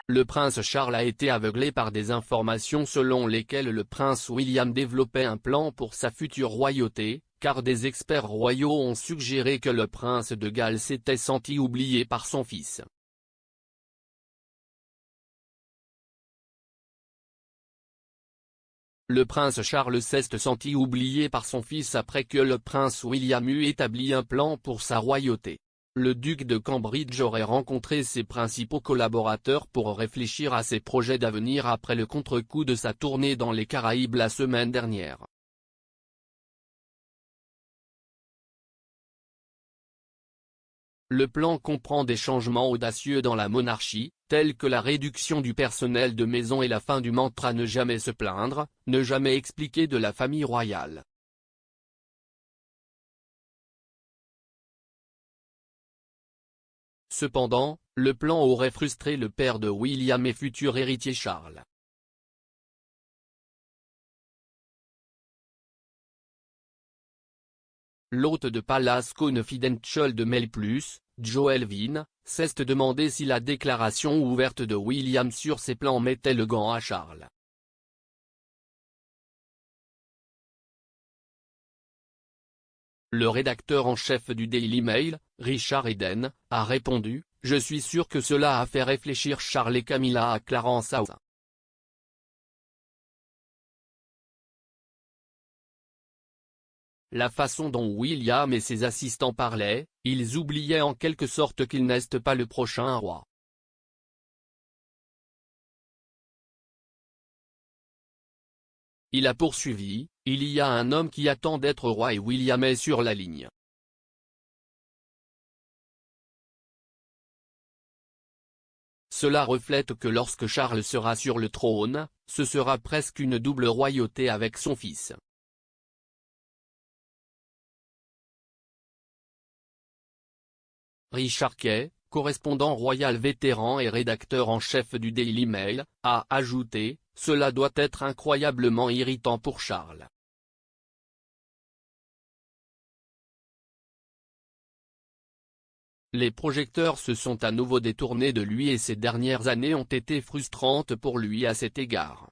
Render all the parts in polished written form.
Le prince Charles a été aveuglé par des informations selon lesquelles le prince William développait un plan pour sa future royauté, car des experts royaux ont suggéré que le prince de Galles s'était senti oublié par son fils. Le prince Charles s'est senti oublié par son fils après que le prince William eut établi un plan pour sa royauté. Le duc de Cambridge aurait rencontré ses principaux collaborateurs pour réfléchir à ses projets d'avenir après le contre-coup de sa tournée dans les Caraïbes la semaine dernière. Le plan comprend des changements audacieux dans la monarchie, tels que la réduction du personnel de maison et la fin du mantra ne jamais se plaindre, ne jamais expliquer de la famille royale. Cependant, le plan aurait frustré le père de William et futur héritier Charles. L'hôte de Palace Confidential de Mail+, Joe Elvin, s'est demandé si la déclaration ouverte de William sur ses plans mettait le gant à Charles. Le rédacteur en chef du Daily Mail, Richard Eden, a répondu « Je suis sûr que cela a fait réfléchir Charles et Camilla à Clarence House. La façon dont William et ses assistants parlaient, ils oubliaient en quelque sorte qu'ils n'est pas le prochain roi. » Il a poursuivi, « Il y a un homme qui attend d'être roi et William est sur la ligne. » Cela reflète que lorsque Charles sera sur le trône, ce sera presque une double royauté avec son fils. Richard Kay, correspondant royal vétéran et rédacteur en chef du Daily Mail, a ajouté « Cela doit être incroyablement irritant pour Charles. » Les projecteurs se sont à nouveau détournés de lui et ces dernières années ont été frustrantes pour lui à cet égard.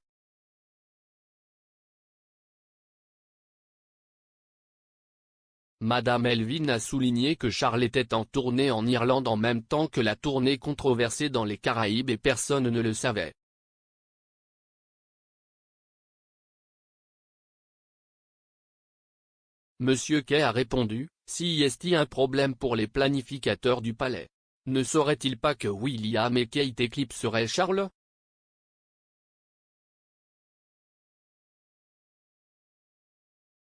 Madame Elvin a souligné que Charles était en tournée en Irlande en même temps que la tournée controversée dans les Caraïbes et personne ne le savait. Monsieur Kay a répondu, « Si est un problème pour les planificateurs du palais. Ne saurait-il pas que William et Kate éclipseraient Charles ? »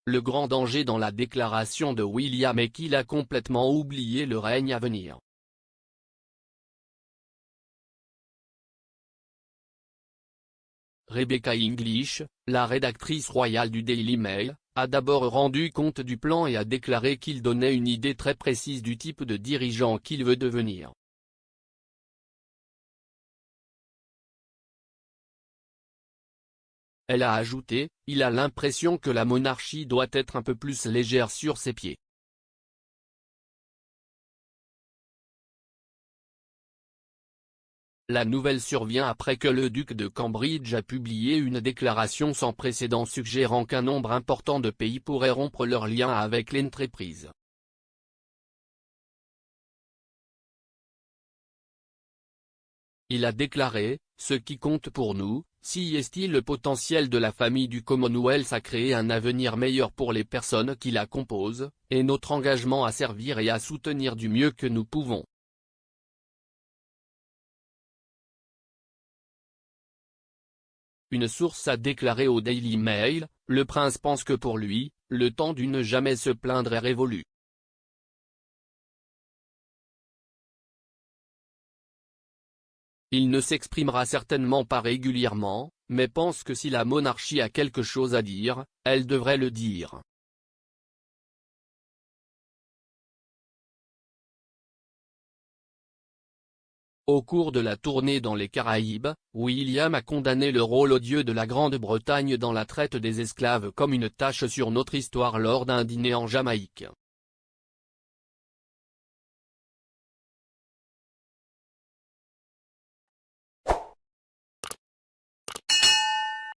Le grand danger dans la déclaration de William est qu'il a complètement oublié le règne à venir. Rebecca English, la rédactrice royale du Daily Mail, a d'abord rendu compte du plan et a déclaré qu'il donnait une idée très précise du type de dirigeant qu'il veut devenir. Elle a ajouté, « Il a l'impression que la monarchie doit être un peu plus légère sur ses pieds. » La nouvelle survient après que le duc de Cambridge a publié une déclaration sans précédent suggérant qu'un nombre important de pays pourraient rompre leurs liens avec l'entreprise. Il a déclaré, « Ce qui compte pour nous, si est le potentiel de la famille du Commonwealth à créer un avenir meilleur pour les personnes qui la composent, et notre engagement à servir et à soutenir du mieux que nous pouvons. » Une source a déclaré au Daily Mail, « Le prince pense que pour lui, le temps du ne jamais se plaindre est révolu. » Il ne s'exprimera certainement pas régulièrement, mais pense que si la monarchie a quelque chose à dire, elle devrait le dire. Au cours de la tournée dans les Caraïbes, William a condamné le rôle odieux de la Grande-Bretagne dans la traite des esclaves comme une tache sur notre histoire lors d'un dîner en Jamaïque.